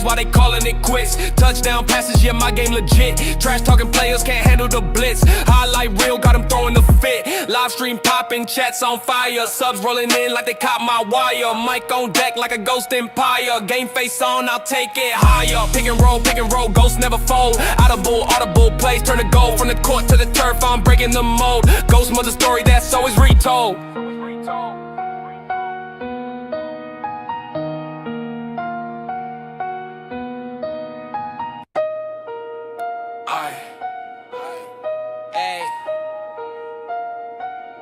plays while they calling it quits. Touchdown passes, yeah, my game legit. Trash talking players can't handle the blitz. Highlight reel, got them throwing the fit. Live stream popping, chats on fire. Subs rolling in like they caught my wire. Mic on deck like a ghost empire. Game face on, I'll take it higher. Pick and roll, ghosts never fold. Audible plays turn to gold. From the court to the turf, I'm breaking the mold. Ghost mother story that's always retold. Hey,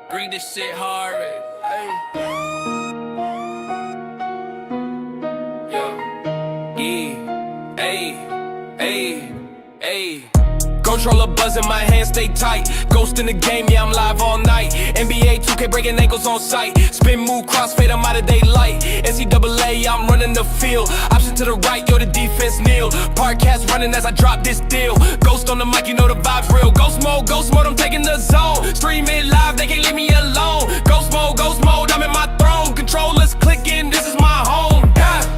bring this shit hard. Hey, hey. Controller buzzing, my hands stay tight. Ghost in the game, yeah, I'm live all night. NBA 2K breaking ankles on sight. Spin move, crossfade, I'm out of daylight. NCAA, I'm running the field. Option to the right, yo, the defense kneel. Podcast running as I drop this deal. Ghost on the mic, you know the vibe's real. Ghost mode, I'm taking the zone. Stream it live, they can't leave me alone. Ghost mode, I'm in my throne. Controllers clicking, this is my home.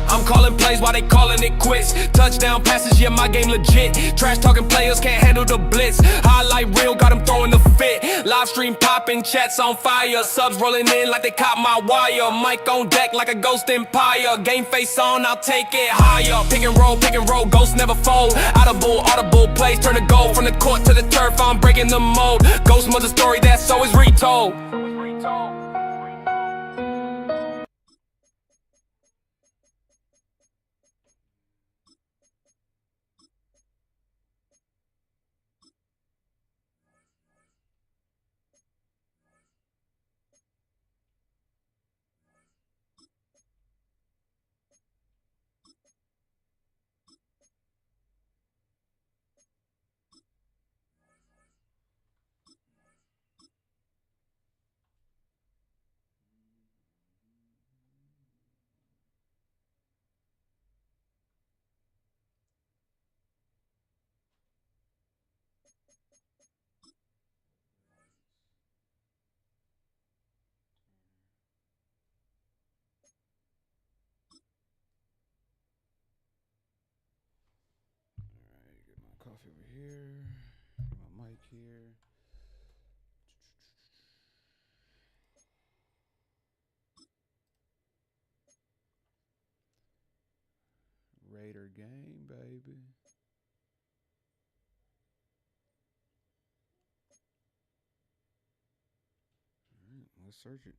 I'm calling plays while they calling it quits. Touchdown passes, yeah, my game legit. Trash talking players can't handle the blitz. Highlight reel, got them throwing the fit. Live stream popping, chats on fire. Subs rolling in like they caught my wire. Mic on deck like a ghost empire. Game face on, I'll take it higher. Pick and roll, ghosts never fold. Audible plays turn to gold. From the court to the turf, I'm breaking the mold. Ghost mother story that's always retold. Coffee over here, get my mic here. Raider game, baby. All right, let's search it.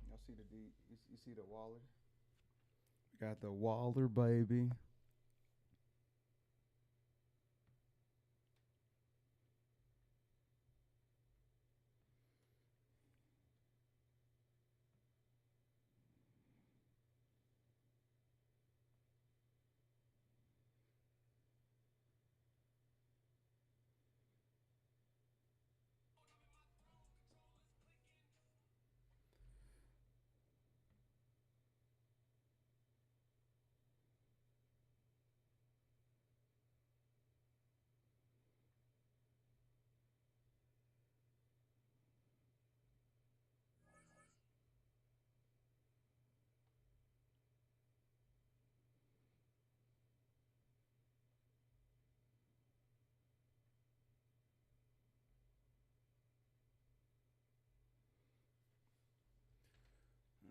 Y'all see the D? You see the Waller? Got the Waller, baby.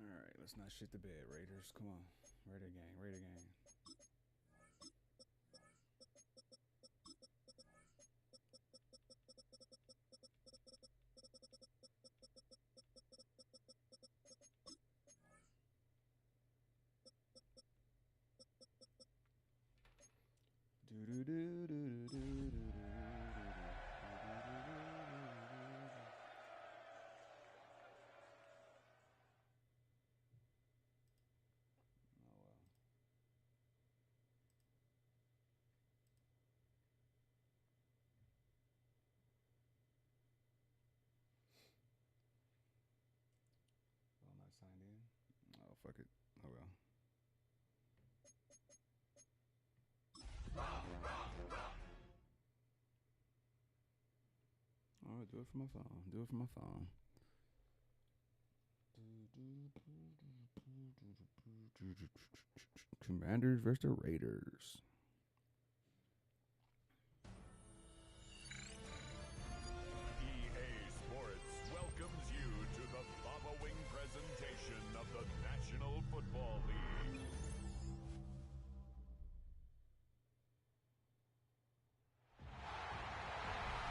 All right, let's not shit the bed, Raiders. Come on, Raider gang. fuck it. Oh well. All right, do it for my phone. Do it for my phone. Commanders versus the Raiders. EA Sports welcomes you to the following presentation of the National Football League.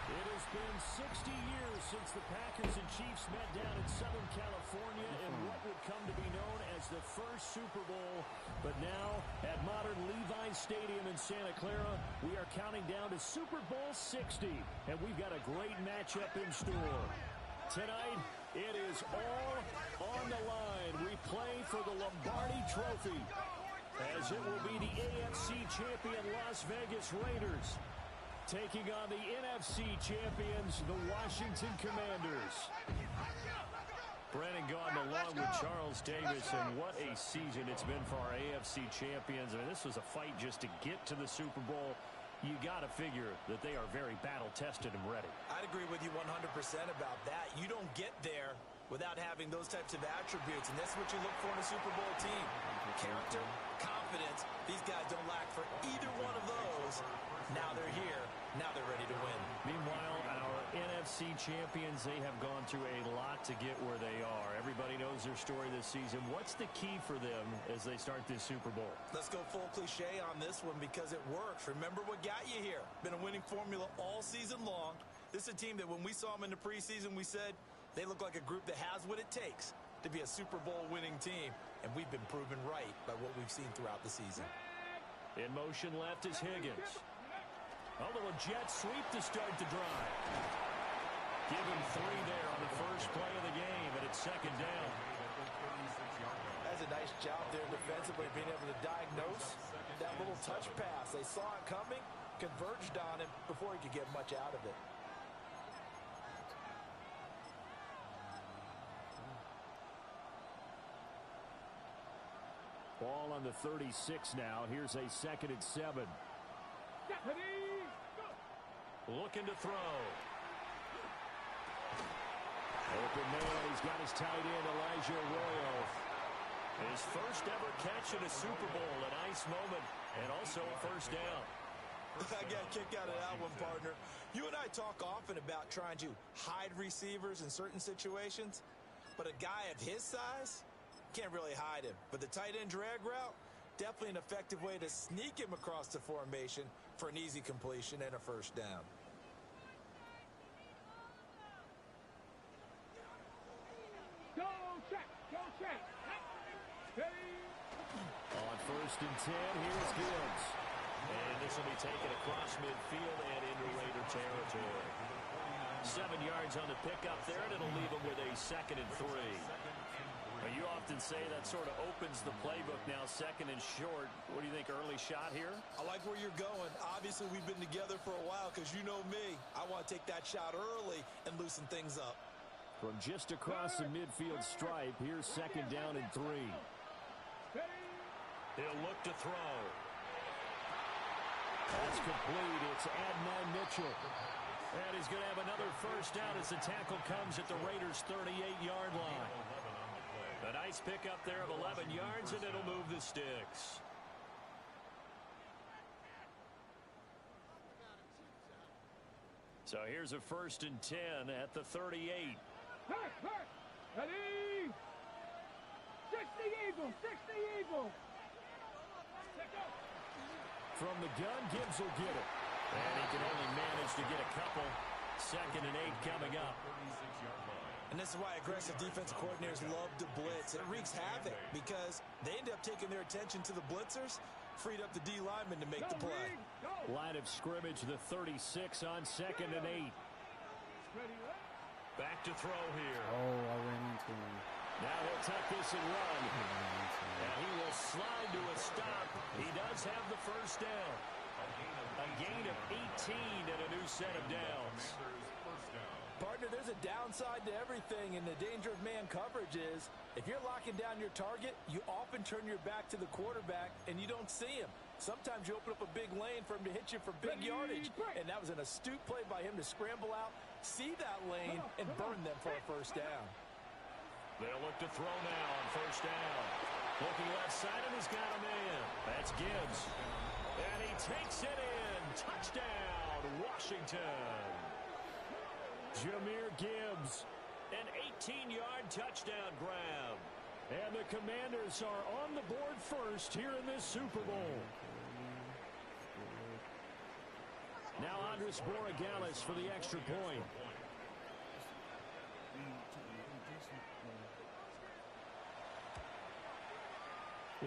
It has been 60 years since the Packers and Chiefs met down in Southern California in what would come to be known as the first Super Bowl. But now, at modern Levi's Stadium in Santa Clara, we are counting down to Super Bowl 60. And we've got a great matchup in store. Tonight, it is all on the line. We play for the Lombardi Trophy, as it will be the AFC champion Las Vegas Raiders taking on the NFC champions, the Washington Commanders. Brennan Gaudin along with Charles Davis, and what a season it's been for our AFC champions. I mean, this was a fight just to get to the Super Bowl. You got to figure that they are very battle-tested and ready. I'd agree with you 100% about that. You don't get there without having those types of attributes, and that's what you look for in a Super Bowl team. Character, confidence. These guys don't lack for either one of those. Now they're here. Now they're ready to win. Meanwhile, our NFC champions, they have gone through a lot to get where they are. Everybody knows their story this season. What's the key for them as they start this Super Bowl? Let's go full cliche on this one because it works. Remember what got you here. Been a winning formula all season long. This is a team that when we saw them in the preseason, we said they look like a group that has what it takes to be a Super Bowl winning team. And we've been proven right by what we've seen throughout the season. In motion left is Higgins. A little jet sweep to start the drive. Give him 3 there on the first play of the game, and it's second down. That's a nice job there defensively, being able to diagnose that little touch pass. They saw it coming, converged on him before he could get much out of it. Ball on the 36 now. Here's a 2nd and 7. Looking to throw. Open man. He's got his tight end, Elijah Arroyo. His first ever catch in a Super Bowl. A nice moment. And also a first down. I got a kick out of that one, partner. You and I talk often about trying to hide receivers in certain situations. But a guy of his size, can't really hide him. But the tight end drag route, definitely an effective way to sneak him across the formation for an easy completion and a first down. On 1st and 10, here's Gibbs. And this will be taken across midfield and into Raider territory. 7 yards on the pickup there, and it'll leave him with a 2nd and 3. Now, you often say that sort of opens the playbook now, 2nd and short. What do you think, early shot here? I like where you're going. Obviously, we've been together for a while because you know me. I want to take that shot early and loosen things up. From just across the midfield stripe, here's 2nd down and 3. He'll look to throw. That's complete. It's Adnan Mitchell. And he's going to have another first down as the tackle comes at the Raiders' 38-yard line. A nice pickup there of 11 yards, and it'll move the sticks. So here's a 1st and 10 at the 38. Ready! 60 Eagles! 60 Eagles! From the gun, Gibbs will get it. And he can only manage to get a couple. 2nd and 8 coming up. And this is why aggressive defensive coordinators love to blitz. It wreaks havoc because they end up taking their attention to the blitzers, freed up the D lineman to make the play. Line of scrimmage, the 36 on 2nd and 8. Back to throw here. Oh, I ran into him. Now he'll tuck this and run. And he will slide to a stop. He does have the first down. A gain of 18 and a new set of downs. Partner, there's a downside to everything, and the danger of man coverage is if you're locking down your target, you often turn your back to the quarterback, and you don't see him. Sometimes you open up a big lane for him to hit you for big yardage, and that was an astute play by him to scramble out, see that lane, and burn them for a first down. They'll look to throw now on first down. Looking left side, and he's got a man. That's Gibbs. And he takes it in. Touchdown, Washington. Jahmyr Gibbs, an 18-yard touchdown grab. And the Commanders are on the board first here in this Super Bowl. Now Andres Borregales for the extra point.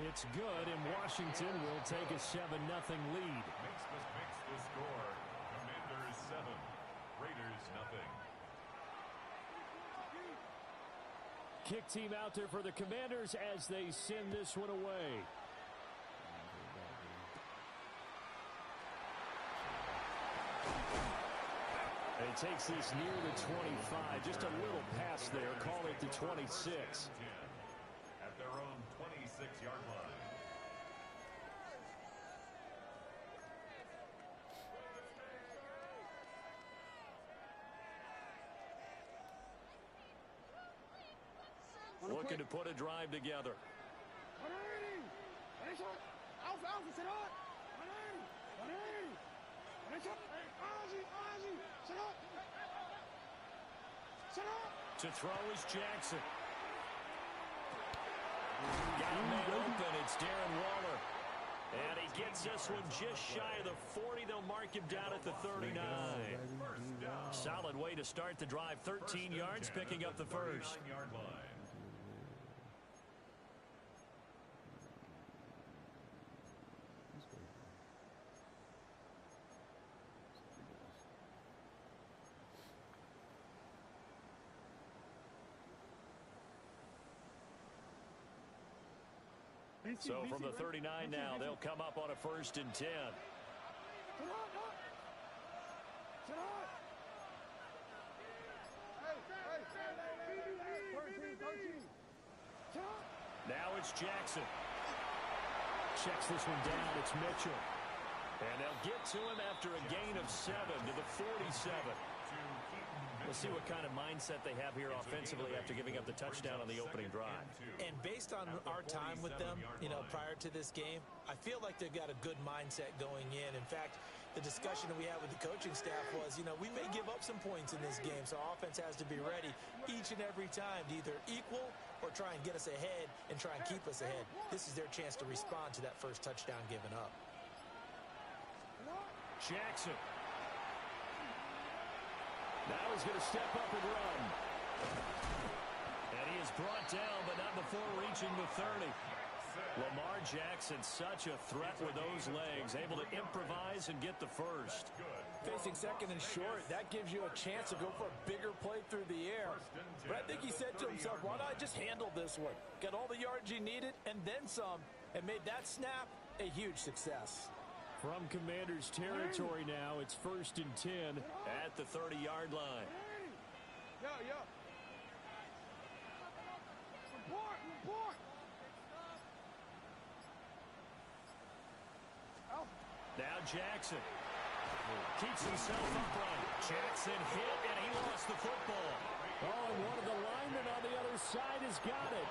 It's good, and Washington will take a 7-0 lead. Makes the score. Commanders 7, Raiders 0. Kick team out there for the Commanders as they send this one away. And he takes this near the 25. Just a little pass there. Call it the 26. At their own 26-yard line. Looking to put a drive together. To throw is Jackson. Got a man open. It's Darren Waller. And he gets this one just shy of the 40. They'll mark him down at the 39. Solid way to start the drive. 13 yards, picking up the first. 39-yard line. So from the 39 now, they'll come up on a 1st and 10. Now it's Jackson. Checks this one down. It's Mitchell. And they'll get to him after a gain of 7 to the 47. We'll see what kind of mindset they have here offensively after giving up the touchdown on the opening drive. And based on our time with them, prior to this game, I feel like they've got a good mindset going in. In fact, the discussion that we had with the coaching staff was, we may give up some points in this game, so our offense has to be ready each and every time to either equal or try and get us ahead and try and keep us ahead. This is their chance to respond to that first touchdown given up. Jackson. Now he's going to step up and run. And he is brought down, but not before reaching the 30. Lamar Jackson, such a threat with those legs, able to improvise and get the first. Facing second and short, that gives you a chance to go for a bigger play through the air. But I think he said to himself, why not just handle this one? Got all the yards you needed and then some, and made that snap a huge success. From Commanders territory now, it's 1st and 10 at the 30-yard line. Report. Now Jackson keeps himself upright. Jackson hit, and he lost the football. Oh, and one of the linemen on the other side has got it.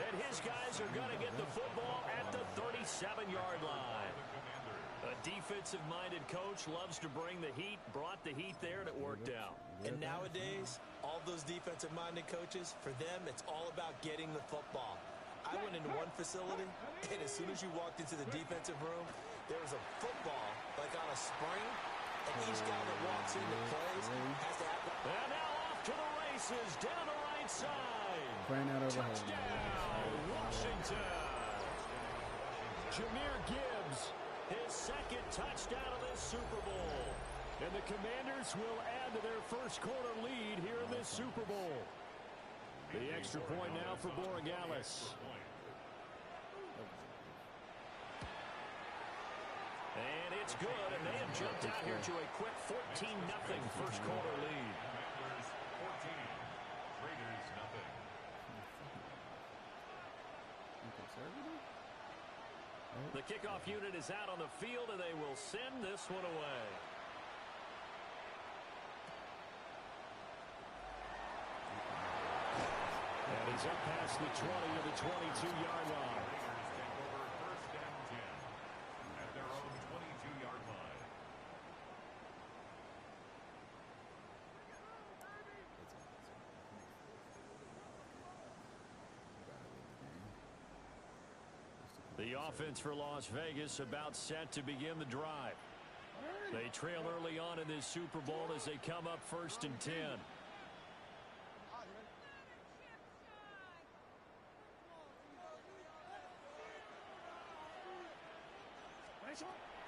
And his guys are going to get the football at the 37-yard line. A defensive-minded coach loves to bring the heat, brought the heat there, and it worked out. And nowadays, all those defensive-minded coaches, for them, it's all about getting the football. I went into one facility, and as soon as you walked into the defensive room, there was a football, like on a spring, and each guy that walks in that plays has to have it. And now off to the races, down the right side. Touchdown, Washington. Jahmyr Gibbs, his second touchdown of this Super Bowl. And the Commanders will add to their first quarter lead here in this Super Bowl. The extra point now for Borregales. And it's good, and they have jumped out here to a quick 14-0 first quarter lead. The kickoff unit is out on the field, and they will send this one away. And he's up past the 20 to the 22-yard line. Take over first and 10 at their own 22-yard line. The offense for Las Vegas about set to begin the drive. They trail early on in this Super Bowl as they come up first and 10.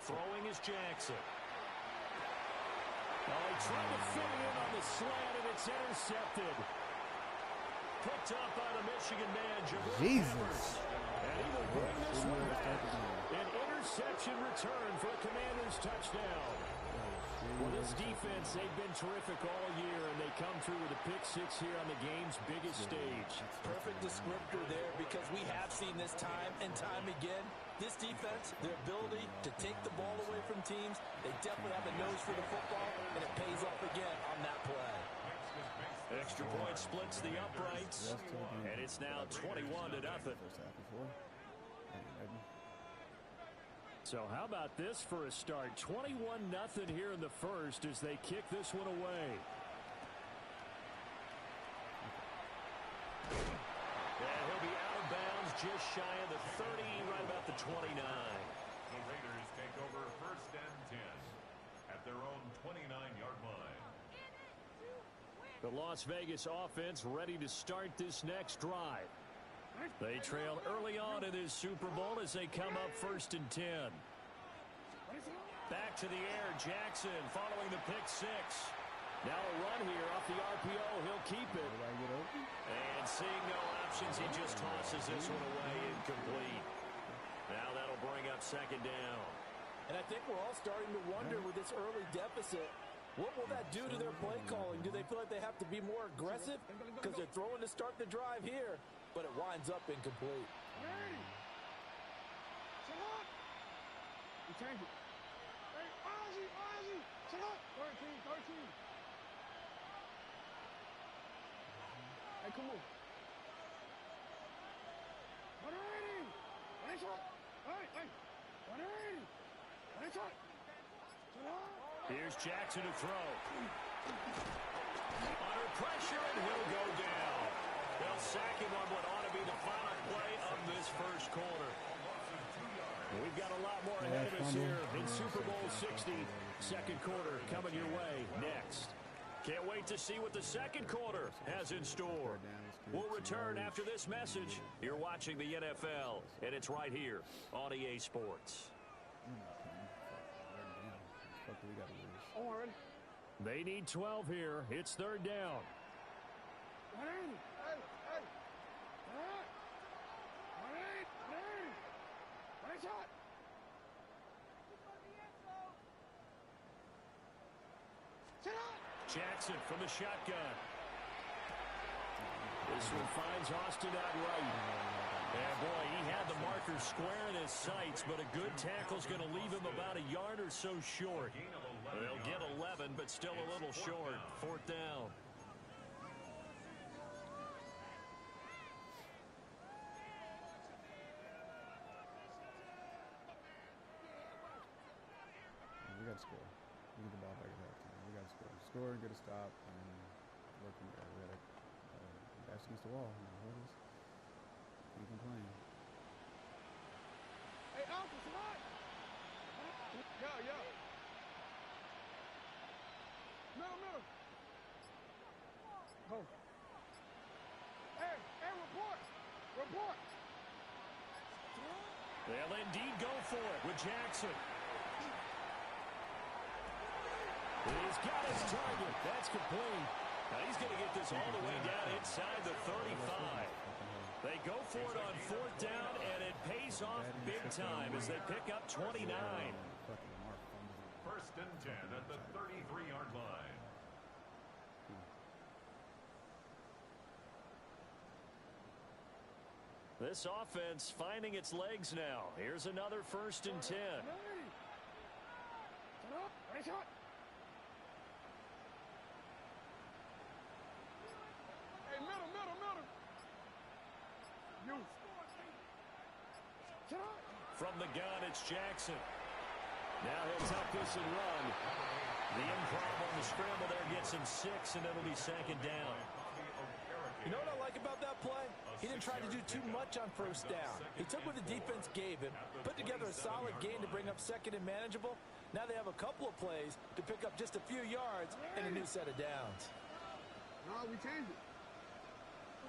Throwing is Jackson. Oh, he tried to fit it in on the slant, and it's intercepted. Picked up by the Michigan man, Jabril Jesus. Peppers. And he will bring this one back. An interception return for a Commanders touchdown. Well, this defense, they've been terrific all year, and they come through with a pick six here on the game's biggest stage. Perfect descriptor there, because we have seen this time and time again. This defense, their ability to take the ball away from teams, they definitely have a nose for the football, and it pays off again on that play. Extra point splits the uprights, and it's now 21-0. So how about this for a start? 21-0 here in the first as they kick this one away. And he'll be out of bounds just shy of the 30, right about the 29. The Raiders take over first and 10 at their own 29-yard line. The Las Vegas offense ready to start this next drive. They trail early on in this Super Bowl as they come up first and 10. Back to the air, Jackson following the pick six. Now a run here off the RPO. He'll keep it. And seeing no options, he just tosses this one away incomplete. Now that'll bring up second down. And I think we're all starting to wonder with this early deficit, what will that do to their play calling? Do they feel like they have to be more aggressive because they're throwing to start the drive here, but it winds up incomplete? You change it. Hey, Ozzy, shut up. 13. Hey, come on. 180. Nice shot. Hey. 180. Nice shot. Here's Jackson to throw. Under pressure, and he'll go down. They'll sack him on what ought to be the final play of this first quarter. We've got a lot more ahead of us here in Super Bowl 60. Second quarter coming your way next. Can't wait to see what the second quarter has in store. We'll return after this message. You're watching the NFL, and it's right here on EA Sports. They need 12 here. It's third down. Jackson from the shotgun. This one finds Austin out right. And boy, he had the marker square in his sights, but a good tackle's going to leave him about a yard or so short. They'll get 11, but still a little short. Fourth down. We got to score. We get the ball back at halftime. We got to score. Score and get a stop. And work from there. We got to back against the wall. Hold us. Can't complain. Hey, Alpha, what? Yo. Middle. Go. Hey, report. They'll indeed go for it with Jackson. He's got his target. That's complete. Now he's going to get this all the way down inside the 35. They go for it on fourth down, and it pays off big time as they pick up 29. First and 10 at the 33-yard line. This offense finding its legs now. Here's another 1st and 10. Ready, shot. Hey, middle. You. Shot. From the gun, it's Jackson. Now he'll tuck this and run. The improv on the scramble there gets him 6, and it'll be 2nd down. You know what I like about that play? He didn't try to do too much on 1st down. He took what the defense gave him, put together a solid gain to bring up 2nd and manageable. Now they have a couple of plays to pick up just a few yards and a new set of downs. No, we changed it.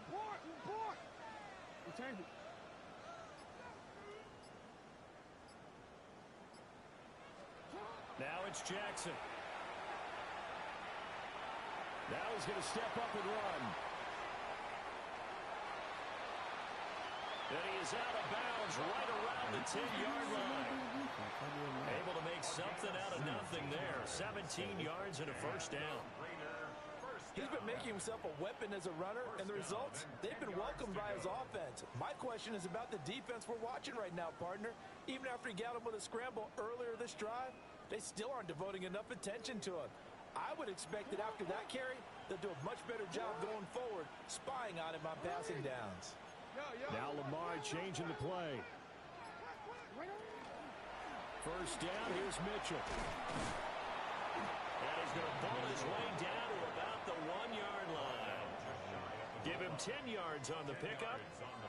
Report. We changed it. Now it's Jackson. Now he's going to step up and run. And he is out of bounds right around the 10-yard line. Able to make something out of nothing there. 17 yards and a 1st down. He's been making himself a weapon as a runner, and the results, they've been welcomed by his offense. My question is about the defense we're watching right now, partner. Even after he got him with a scramble earlier this drive, they still aren't devoting enough attention to him. I would expect that after that carry, they'll do a much better job going forward, spying on him on passing downs. Now Lamar changing the play. 1st down, here's Mitchell. And he's going to pull his way down to about the 1-yard line. Give him 10 yards on the pickup,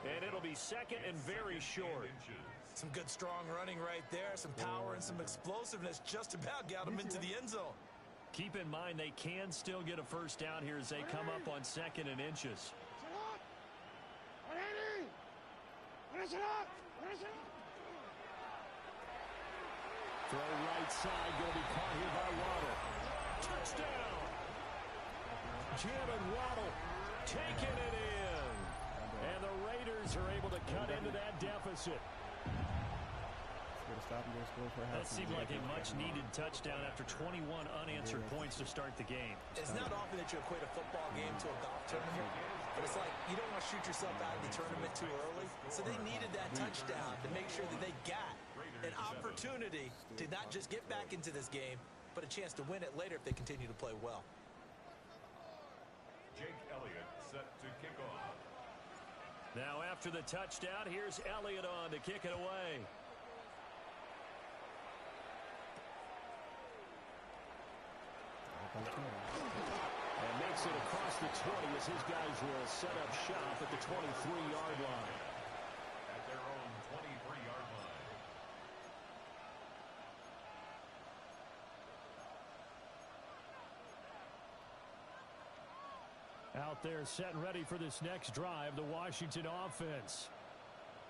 and it'll be 2nd and very short. Some good strong running right there, some power and some explosiveness just about got him into the end zone. Keep in mind they can still get a 1st down here as they come up on 2nd and inches. Throw right side, going to be caught here by Waddle. Touchdown! Jalen Waddle taking it in. And the Raiders are able to cut into that deficit. That seemed like a much-needed touchdown after 21 unanswered points to start the game. It's not often that you equate a football game to a golf tournament, but it's like you don't want to shoot yourself out of the tournament too early. So they needed that touchdown to make sure that they got an opportunity to not just get back into this game, but a chance to win it later if they continue to play well. Jake Elliott set to kick off. Now after the touchdown, here's Elliott on to kick it away. And makes it across the 20 as his guys will set up shop at the 23-yard line. At their own 23-yard line. Out there set and ready for this next drive, the Washington offense.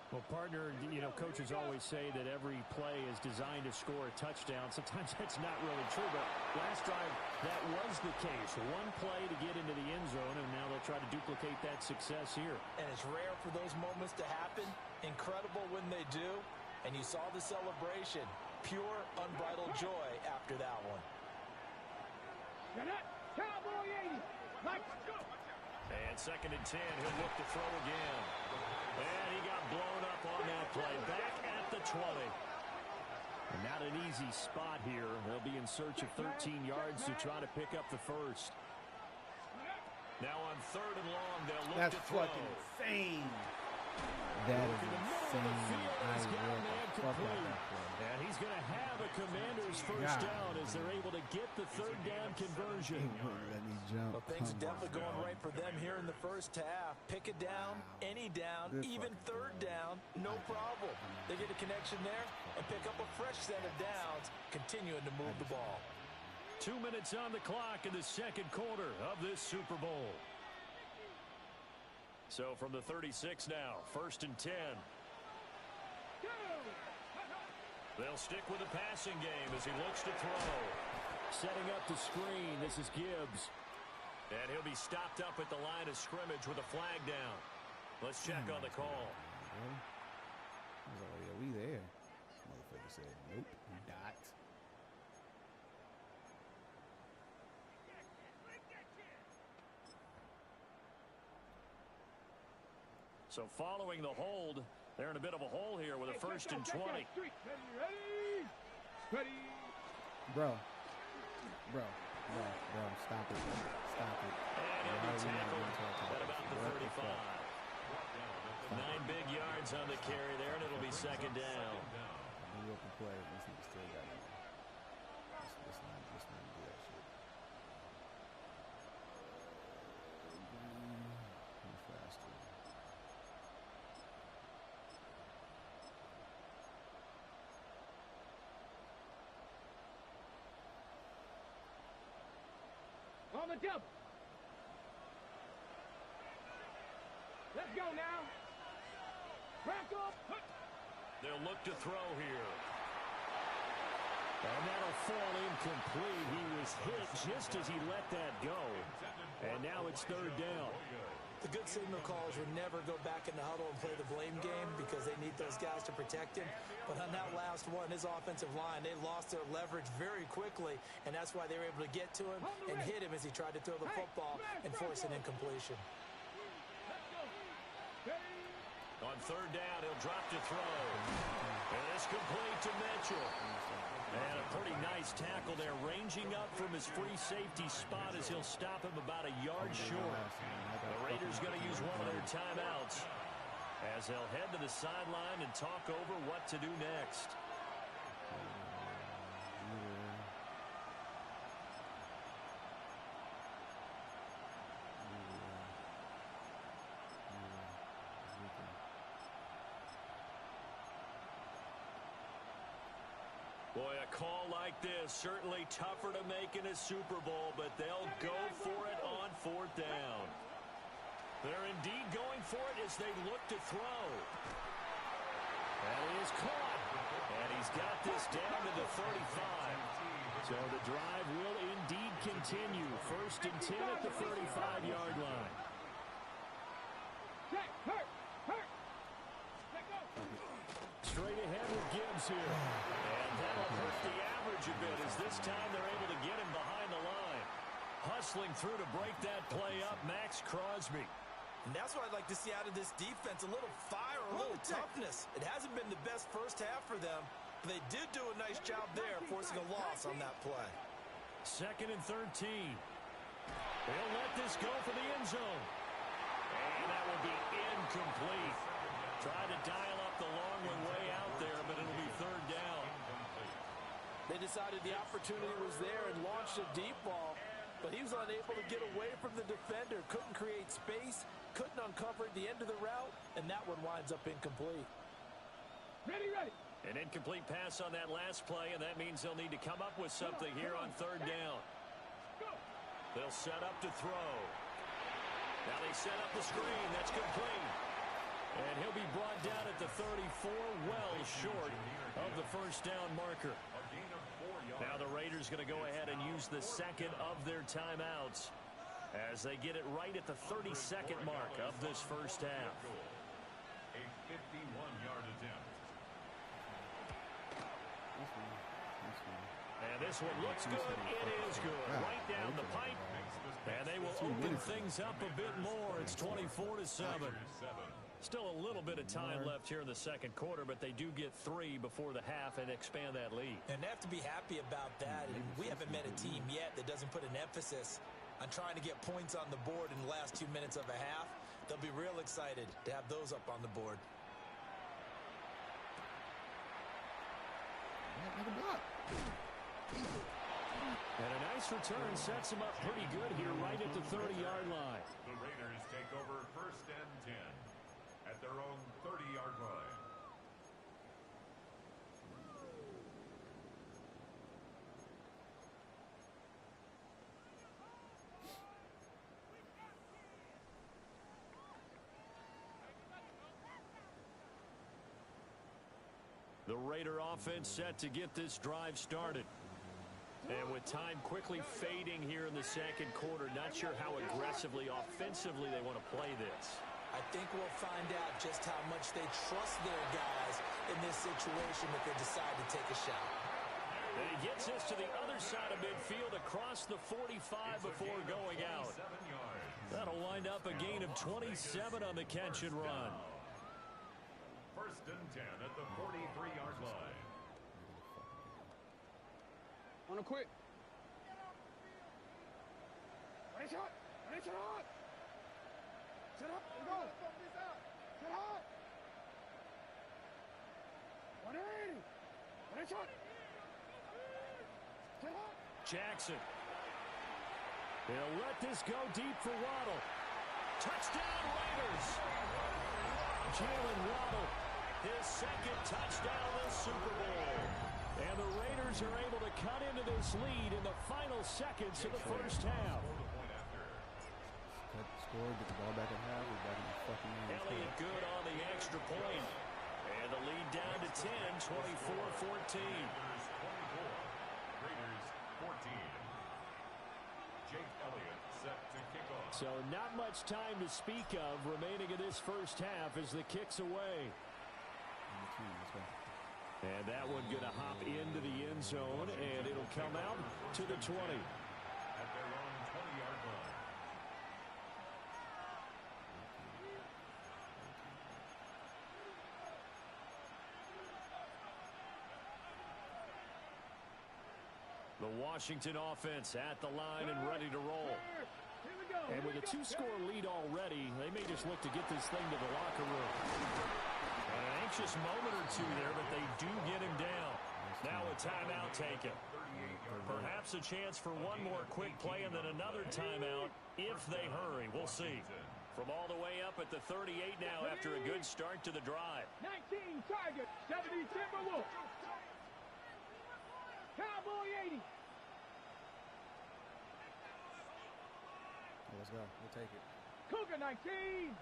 Well, partner, you know, coaches always say that every play is designed to score a touchdown. Sometimes that's not really true, but last drive, that was the case. One play to get into the end zone, and now they'll try to duplicate that success here. And it's rare for those moments to happen. Incredible when they do. And you saw the celebration. Pure, unbridled joy after that one. Cowboy 80. Let's go. And 2nd and 10, he'll look to throw again. And he got blown up on that play. Back at the 20. And not an easy spot here. They'll be in search of 13 yards to try to pick up the 1st. Now on 3rd and long, they'll look to throw. That's fucking insane. That is insane. I will fuck out that play. And he's going to have a Commander's 1st down as they're able to get the 3rd down conversion. Let me jump. Well, things are definitely going right for them here in the 1st half. Pick a down, any down, even 3rd down, no problem. They get a connection there and pick up a fresh set of downs, continuing to move the ball. 2 minutes on the clock in the 2nd quarter of this Super Bowl. So from the 36 now, 1st and 10. They'll stick with the passing game as he looks to throw. Setting up the screen, this is Gibbs. And he'll be stopped up at the line of scrimmage with a flag down. Let's check on the call. Oh, yeah, we there. Motherfucker said, nope, not. So following the hold, they're in a bit of a hole here with a first and 20. Ready? Ready? Bro, stop it. Stop it. And he'll be tackled at about the 35. 9 big yards on the carry there, and it'll be second down. You up and play. This nigga still got it. This man do that shit. He's faster. On the jump. Let's go now. Back up. They'll look to throw here. And that'll fall incomplete. He was hit just as he let that go. And now it's third down. The good signal callers would never go back in the huddle and play the blame game because they need those guys to protect him. But on that last one, his offensive line, they lost their leverage very quickly, and that's why they were able to get to him and hit him as he tried to throw the football and force an incompletion. On third down, he'll drop to throw. And it's complete to Mitchell. And a pretty nice tackle there, ranging up from his free safety spot as he'll stop him about a yard short. The Raiders going to use one of their timeouts as they'll head to the sideline and talk over what to do next. Boy, a call like this, certainly tougher to make in a Super Bowl, but they'll go for it on fourth down. They're indeed going for it as they look to throw. That is caught. And he's got this down to the 35. So the drive will indeed continue. First and 10 at the 35-yard line. Straight ahead with Gibbs here. And that'll hurt the average a bit as this time they're able to get him behind the line. Hustling through to break that play up, Max Crosby. And that's what I'd like to see out of this defense, a little fire, a little toughness. It hasn't been the best first half for them, but they did do a nice job there, forcing a loss on that play. Second and 13. They'll let this go for the end zone. And that will be incomplete. Tried to dial up the long one way out there, but it'll be third down. They decided the opportunity was there and launched a deep ball, but he was unable to get away from the defender, couldn't create space, couldn't uncover at the end of the route, and that one winds up incomplete. Ready. An incomplete pass on that last play, and that means they'll need to come up with something here on third down. They'll set up to throw. Now they set up the screen. That's complete. And he'll be brought down at the 34, well short of the first down marker. Now the Raiders going to go ahead and use the second of their timeouts as they get it right at the 32nd mark of this first half. A 51-yard attempt. And this one looks good. It is good. Right down the pipe. And they will open things up a bit more. It's 24-7. Still a little bit of time left here in the second quarter, but they do get 3 before the half and expand that lead. And they have to be happy about that. And we haven't met a team yet that doesn't put an emphasis on trying to get points on the board in the last 2 minutes of a half. They'll be real excited to have those up on the board. And a nice return sets them up pretty good here right at the 30-yard line. The Raiders take over first and 10 at their own 30-yard line. The Raider offense set to get this drive started. And with time quickly fading here in the second quarter, not sure how aggressively, offensively they want to play this. I think we'll find out just how much they trust their guys in this situation if they decide to take a shot. And he gets this to the other side of midfield across the 45 before going out. That'll wind up a gain of 27 on the catch and run. First and 10 at the 43-yard line. Wanna quit? Ready, shot! Ready, shot! Set up, let's go! Set up! 180! Ready, shot! Set up! Jackson. He'll let this go deep for Waddle. Touchdown, Raiders! Jalen Waddle, his second touchdown of the Super Bowl. And the Raiders are able to cut into this lead in the final seconds of the first half. Score, get the ball back at half. We're back in the fucking game. Elliott good on the extra point. And the lead down to 10, 24-14. Raiders 24, Raiders 14. Jake Elliott set to kick off. So not much time to speak of remaining in this first half as the kick's away. Let's go. And that one going to hop into the end zone, and it'll come out to the 20. At their own 20-yard line. The Washington offense at the line and ready to roll. And with a two-score lead already, they may just look to get this thing to the locker room. And an anxious moment or two there, but they do get him down. Now a timeout taken. Perhaps a chance for one more quick play and then another timeout if they hurry. We'll see. From all the way up at the 38 now after a good start to the drive. 19 Tiger, 70 Timberwolves. Cowboy 80. Let's go. We'll take it. Cougar 19.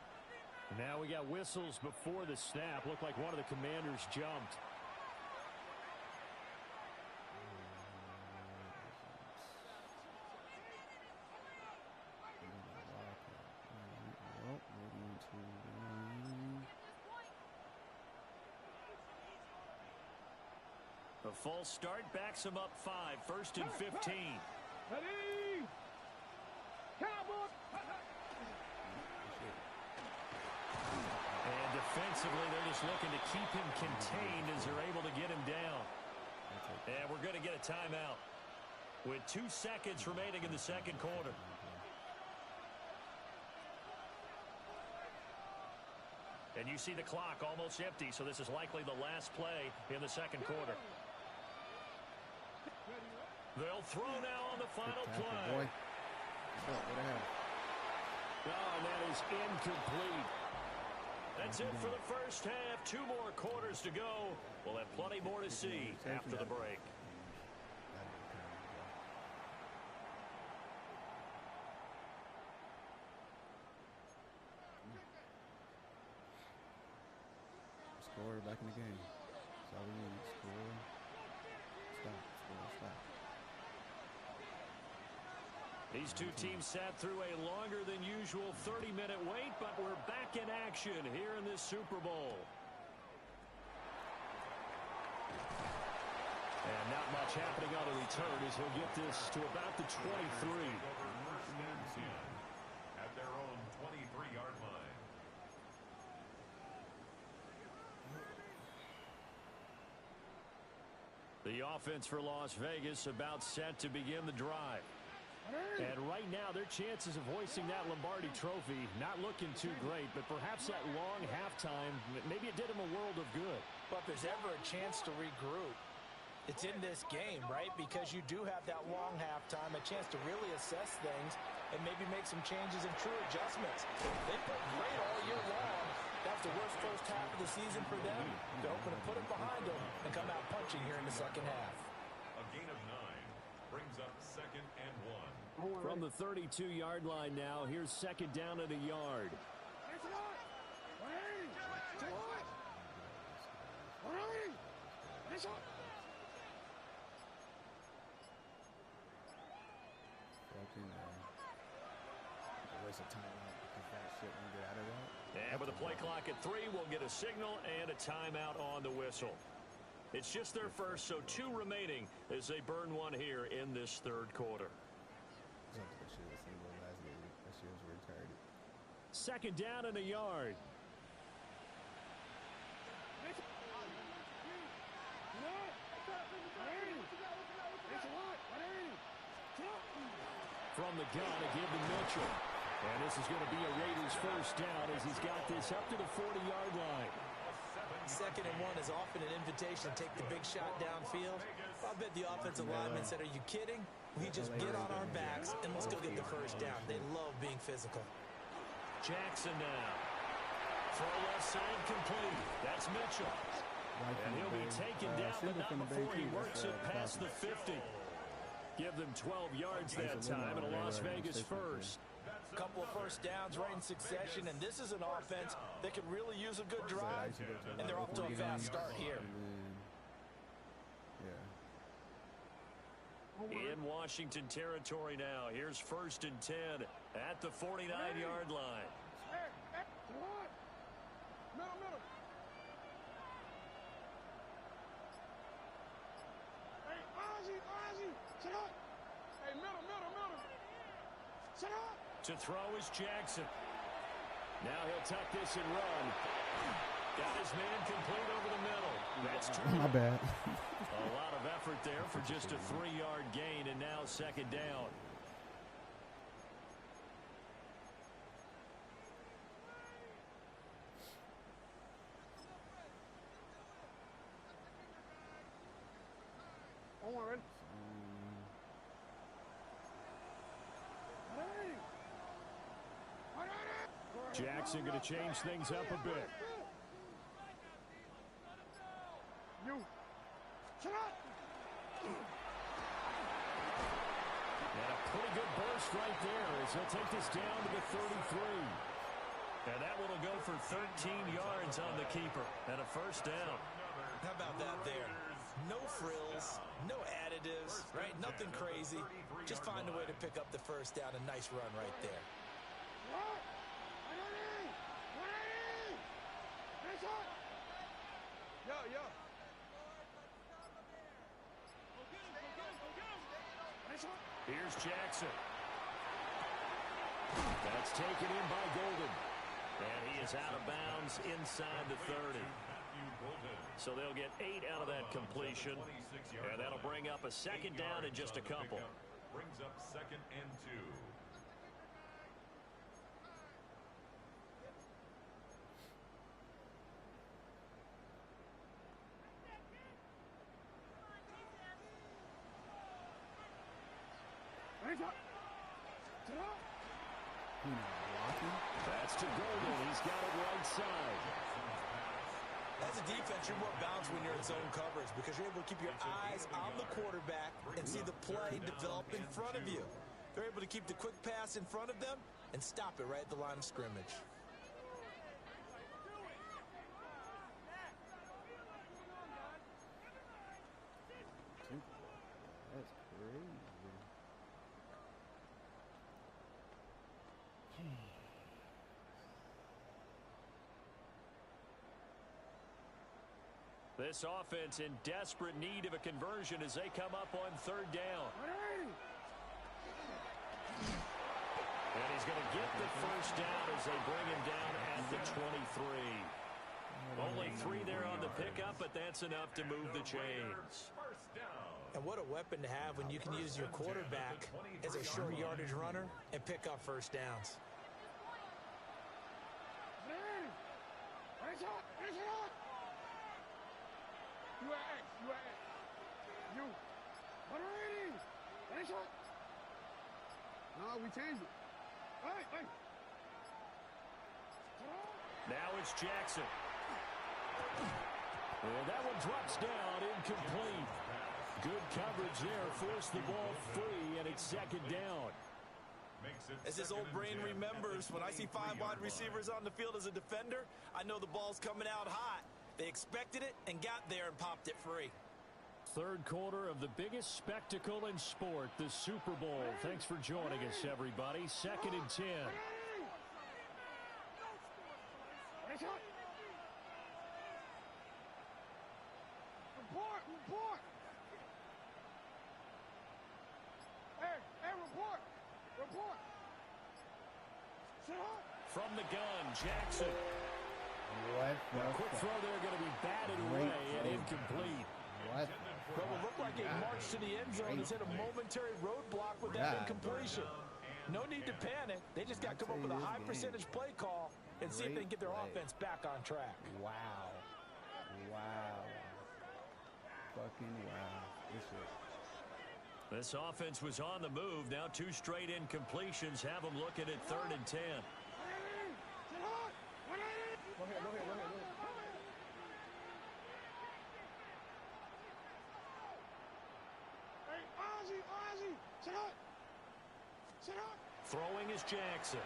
Now we got whistles before the snap. Looked like one of the commanders jumped. The false start backs him up 5, 1st and 15. Ready. Cowboy. And defensively, they're just looking to keep him contained as they're able to get him down. And we're going to get a timeout with 2 seconds remaining in the second quarter. And you see the clock almost empty, so this is likely the last play in the second quarter. They'll throw now on the final play. Boy. What the hell? Oh, and that is incomplete. That's it for the first half. 2 more quarters to go. We'll have plenty more to see after the break. Score back in the game. That's all we need. Score. Stop. Score. Stop. These two teams sat through a longer than usual 30-minute wait, but we're back in action here in this Super Bowl. And not much happening on the return as he'll get this to about the 23. First and 10 at their own 23-yard line. The offense for Las Vegas about set to begin the drive. And right now, their chances of hoisting that Lombardi trophy not looking too great, but perhaps that long halftime, maybe it did them a world of good. But if there's ever a chance to regroup, it's in this game, right? Because you do have that long halftime, a chance to really assess things and maybe make some changes and true adjustments. They played great all year long. That's the worst first half of the season for them. They're hoping to put it behind them and come out punching here in the second half. A gain of 9 brings up 2nd and 1. From the 32-yard line now, here's second down at a yard. Waste of time because that shit won't get out of that. And with the play clock at 3, we'll get a signal and a timeout on the whistle. It's just their first, so 2 remaining as they burn one here in this third quarter. That shit was retired. second down and a yard. From the gun, a give to Mitchell. And this is going to be a Raiders first down as he's got this up to the 40-yard line. 2nd and 1 is often an invitation to take the big shot downfield. I bet the offensive linemen said, are you kidding? We just get on our backs and let's go get the first down. They love being physical. Jackson now. Throw left side complete. That's Mitchell. And he'll be taken down, but not before he works it past the 50. Give them 12 yards that time, and a Las Vegas first. Couple of first downs right in succession, and this is an offense that could really use a good drive, and they're off to a fast start here. In Washington territory now. Here's 1st and 10 at the 49-yard line. Middle. Hey, Ozzy, sit up. Hey, middle. Sit up. To throw is Jackson. Now he'll tuck this and run. Got his man complete over the middle. That's true. My bad. A lot of effort there for just a 3-yard gain, and now 2nd down. Ready? Jackson going to change things up a bit. You. Shut up. And a pretty good burst right there as he'll take this down to the 33. And that one will go for 13 yards on the keeper and a first down. How about that there? No frills, no additives, right? Nothing crazy. Just find a way to pick up the first down. A nice run right there. Yeah. Here's Jackson. That's taken in by Golden. And he is out of bounds inside the 30. So they'll get 8 out of that completion. And that'll bring up a 2nd down in just a couple. Brings up 2nd and 2. That's to Golden. He's got it right side. As a defense, you're more balanced when you're in zone coverage because you're able to keep your eyes on the quarterback and see the play develop in front of you. They're able to keep the quick pass in front of them and stop it right at the line of scrimmage. That's crazy. This offense in desperate need of a conversion as they come up on 3rd down. And he's going to get the first down as they bring him down at the 23. Only 3 there on the pickup, but that's enough to move the chains. And what a weapon to have when you can use your quarterback as a short yardage runner and pick up first downs. No, we changed it. Hey. Now it's Jackson. And that one drops down, incomplete. Good coverage there, forced the ball free, and it's 2nd down. As his old brain remembers, when I see 5 wide receivers on the field as a defender, I know the ball's coming out hot. They expected it and got there and popped it free. 3rd quarter of the biggest spectacle in sport, the Super Bowl. Thanks for joining us, everybody. 2nd and 10. Report. Hey, report. Sit up. From the gun, Jackson. What the Quick fuck? throw there going to be batted away and incomplete. What? What will look like a march to the end zone has hit a momentary roadblock with that incompletion. No need to panic. They just got to come up with a high percentage play call and see if they can get their offense back on track. Wow. Wow. Fucking wow. This offense was on the move. Now 2 straight incompletions have them looking at 3rd and 10. Go ahead. Hey, Ozzy, sit up. Throwing is Jackson.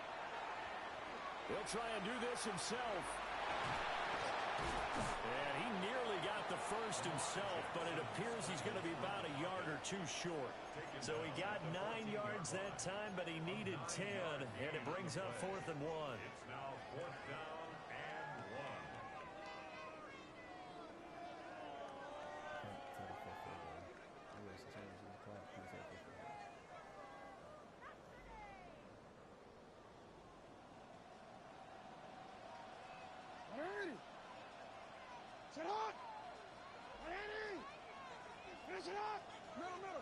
He'll try and do this himself. And he nearly got the first himself, but it appears he's going to be about a yard or 2 short. So he got 9 yards that time, but he needed 10, and it brings up 4th and 1. It's now 4th down and 1. Sit up. Finish it up. Middle.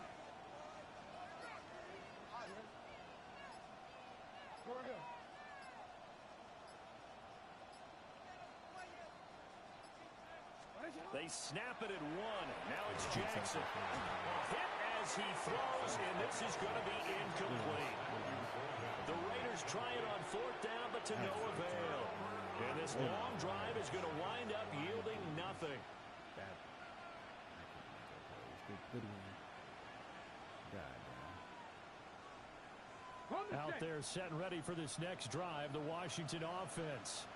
Go ahead. They snap it at 1. Now it's Jackson. Hit as he throws, and this is going to be incomplete. The Raiders try it on 4th down, but to no avail. And this long drive is going to wind up yielding nothing. Good one. Out there set and ready for this next drive, the Washington offense.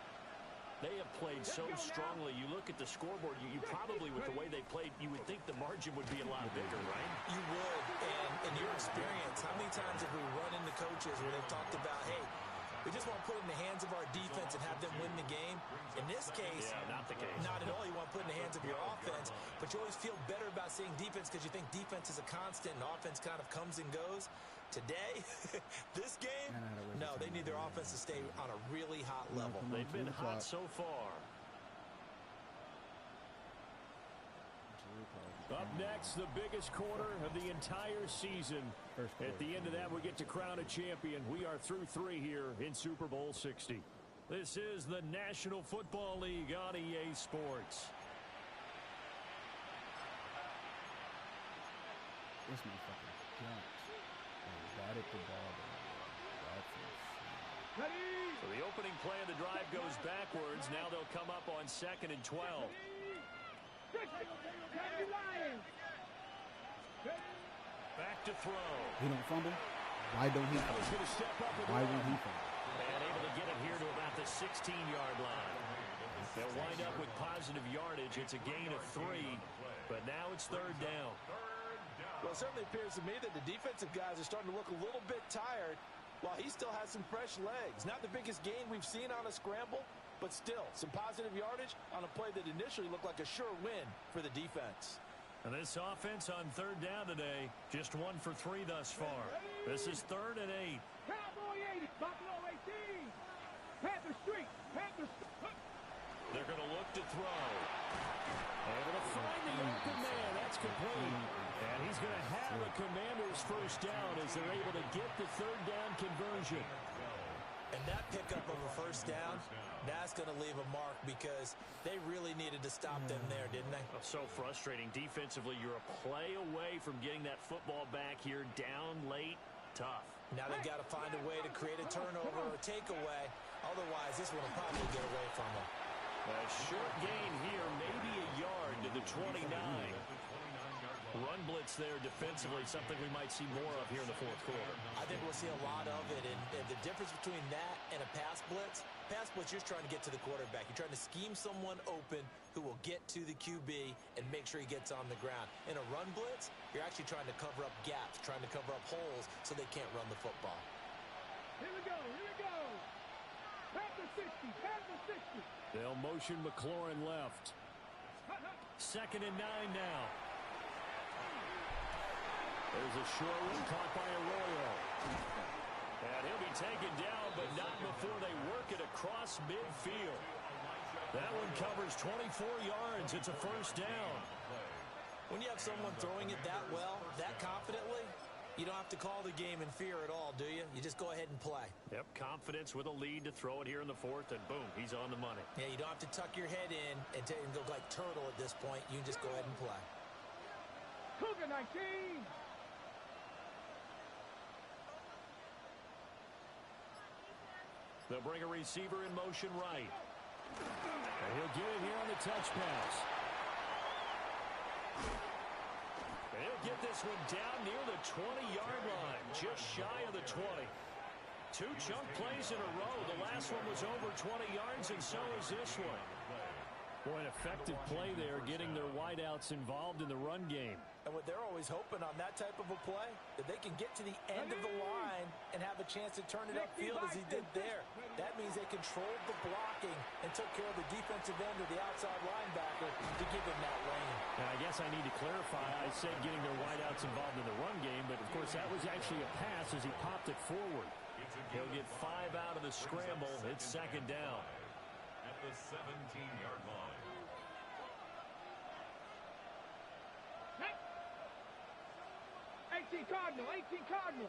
They have played so strongly. You look at the scoreboard, you probably, with the way they played, you would think the margin would be a lot bigger, right? You would, and in your experience, how many times have we run into coaches where they've talked about, hey, we just want to put it in the hands of our defense and have them win the game? In this case, not the case. Not at all. You want to put it in the hands of your offense, but you always feel better about seeing defense because you think defense is a constant and offense kind of comes and goes. Today, this game, no, they need their offense to stay on a really hot level. They've been hot so far. Up next, the biggest quarter of the entire season. At the end of that, we get to crown a champion. We are through 3 here in Super Bowl 60. This is the National Football League on EA Sports. This motherfucker jumped and batted the ball down. That's insane. So the opening play of the drive goes backwards. Now they'll come up on 2nd and 12. Back to throw. He don't fumble? Why don't he fumble? Why won't he fumble? And able to get it here to about the 16-yard line. They'll wind up with positive yardage. It's a gain of 3, but now it's 3rd down. Well, it certainly appears to me that the defensive guys are starting to look a little bit tired while he still has some fresh legs. Not the biggest gain we've seen on a scramble, but still some positive yardage on a play that initially looked like a sure win for the defense. And this offense on 3rd down today, just 1 for 3 thus far. This is 3rd and 8. Cowboy 80, Buffalo 18. Panther Street. They're going to look to throw. Able to find the open man. That's complete. And he's going to have a Commander's first down as they're able to get the 3rd down conversion. And that pickup of a first down, that's going to leave a mark because they really needed to stop them there, didn't they? Oh, so frustrating. Defensively, you're a play away from getting that football back here down late. Tough. Now they've got to find a way to create a turnover or a takeaway. Otherwise, this one will probably get away from them. A short gain here, maybe a yard to the 29. Run blitz there defensively, something we might see more of here in the 4th quarter. I think we'll see a lot of it, and the difference between that and a pass blitz, you're trying to get to the quarterback. You're trying to scheme someone open who will get to the QB and make sure he gets on the ground. In a run blitz, you're actually trying to cover up gaps, trying to cover up holes so they can't run the football. Here we go. Panther 60. They'll motion McLaurin left. 2nd and 9 now. There's a short one caught by Arroyo. And he'll be taken down, but not before they work it across midfield. That one covers 24 yards. It's a first down. When you have someone throwing it that well, that confidently, you don't have to call the game in fear at all, do you? You just go ahead and play. Yep, confidence with a lead to throw it here in the fourth, and boom, he's on the money. Yeah, you don't have to tuck your head in and go like turtle at this point. You just go ahead and play. Cougar 19. They'll bring a receiver in motion right. And he'll get it here on the touch pass. And he'll get this one down near the 20-yard line, just shy of the 20. Two chunk plays in a row. The last one was over 20 yards, and so is this one. Boy, an effective play there, getting their wideouts involved in the run game. And what they're always hoping on that type of a play, that they can get to the end of the line and have a chance to turn it upfield as he did there. That means they controlled the blocking and took care of the defensive end or the outside linebacker to give him that lane. And I guess I need to clarify, I said getting their wideouts involved in the run game, but of course that was actually a pass as he popped it forward. He'll get 5 out of the scramble. It's second down. At the 17-yard line. 18 Cardinal, 18 Cardinal.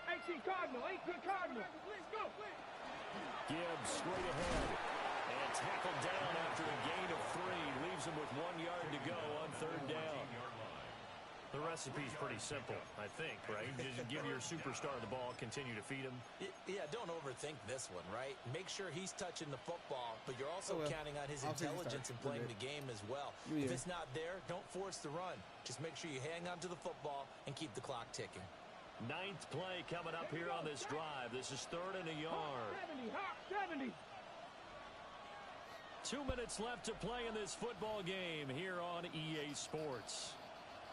18 Cardinal, 18 Cardinal. Let's go. Gibbs straight ahead. And tackled down after a gain of 3. Leaves him with 1 yard to go on third down. The recipe's pretty simple, I think, right? Just give your superstar the ball, continue to feed him. Yeah, don't overthink this one, right? Make sure he's touching the football, but you're also counting on his intelligence in playing the game as well. If it's not there, don't force the run. Just make sure you hang on to the football and keep the clock ticking. 9th play coming up here on this drive. This is 3rd and a yard. 70. 2 minutes left to play in this football game here on EA Sports.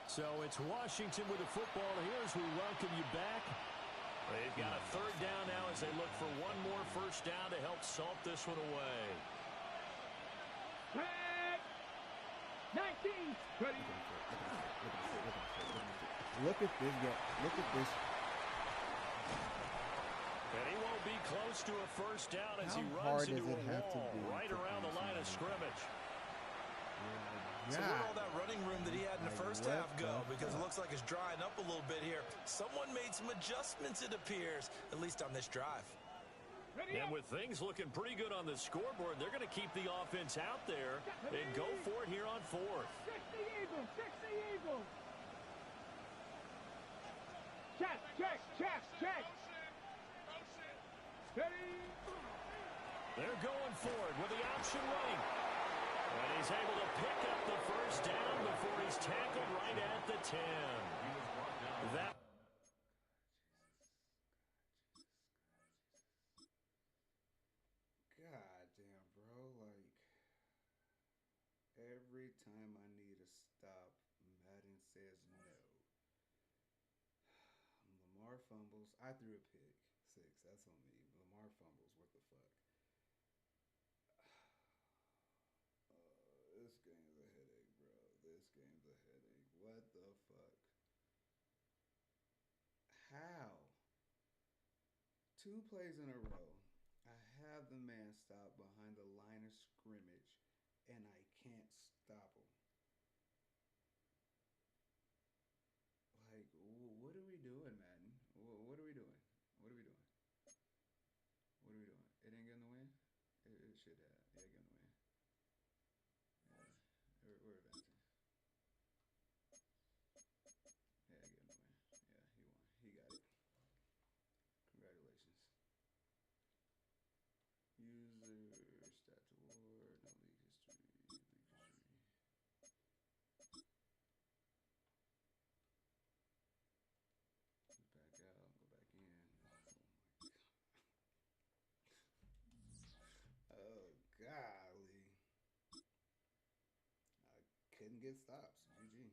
So it's Washington with the football here as we welcome you back. They've got a third down now as they look for one more first down to help salt this one away. 19. Ready. Look at this guy. Look at this. And he won't be close to a first down as he How hard runs into does a it have to wall be right to around the finish line of him? scrimmage. So where'd all that running room that he had in the first half go? Because it looks like it's drying up a little bit here. Someone made some adjustments, it appears, at least on this drive. And with things looking pretty good on the scoreboard, they're going to keep the offense out there and go for it here on 4th. 60 Eagles. 60 Eagles. Check. Ready. They're going for it with the option running. And he's able to pick up the first down before he's tackled right at the 10. That. God damn, bro. Like, every time I need a stop, Madden says no. Lamar fumbles. I threw a pick. 6. That's on me. Lamar fumbles. What the fuck? This game's a headache, bro. This game's a headache. What the fuck? How? 2 plays in a row. I have the man stop behind the line of scrimmage, and I can't stop him. Like, what are we doing, Madden? What are we doing? What are we doing? What are we doing? It ain't getting the win? It should have. Yeah, getting the win. Yeah, we're advancing. Yeah, getting the win. Yeah, he won. He got it. Congratulations. User stat award, no league history, Back out, go back in. Oh my god. Oh golly. I couldn't get stops. GG.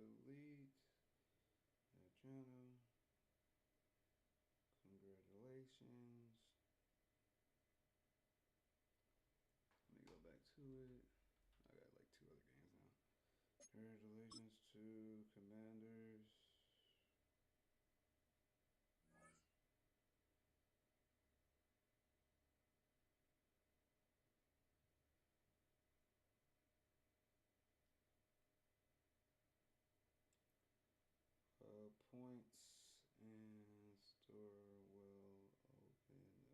delete. That channel. Congratulations. Let me go back to it. I got like 2 other games now. Congratulations to Commanders. Points and store will open up later.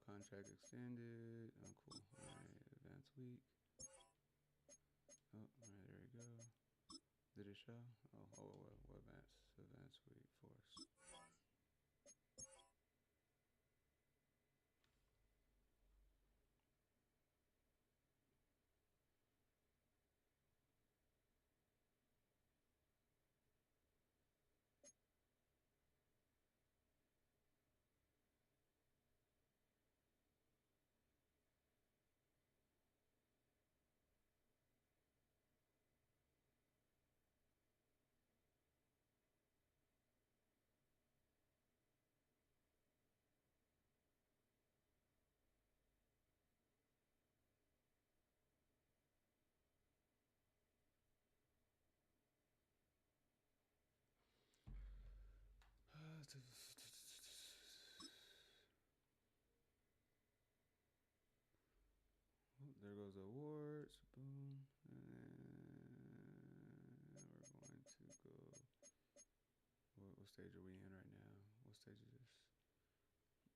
Contract extended. Oh, cool. Alright, advanced week. Oh, alright, there we go. Did it show? What advanced week force. Oh, there goes the awards. Boom. And we're going to go. What stage are we in right now? What stage is this?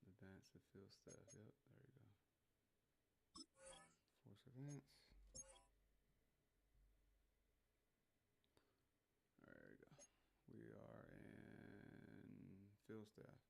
Advanced to field stuff. Yep, there you go. Force advance. There you go. We are in field staff.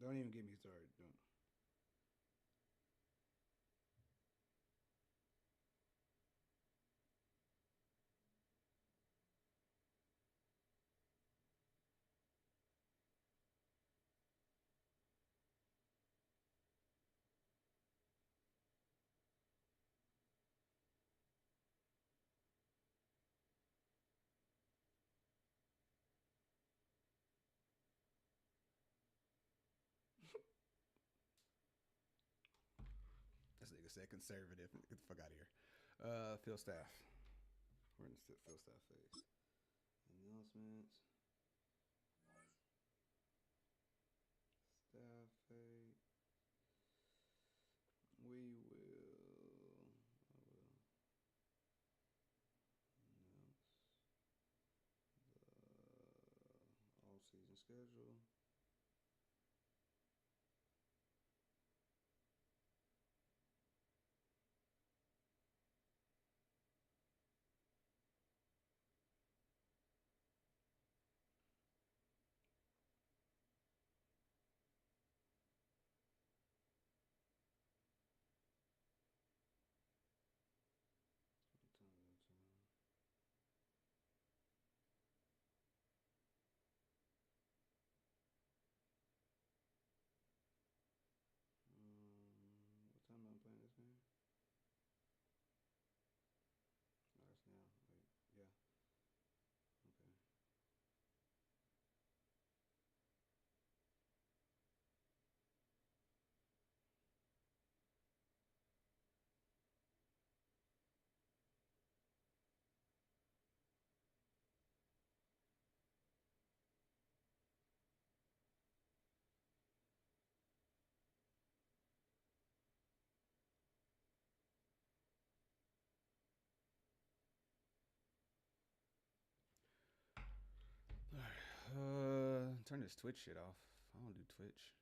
Don't even get me started. Don't. This nigga said conservative. Get the fuck out of here. Field staff. We're in the field staff phase. Announcements. Staff phase. I will announce the all-season schedule. this Twitch shit off. I don't do Twitch.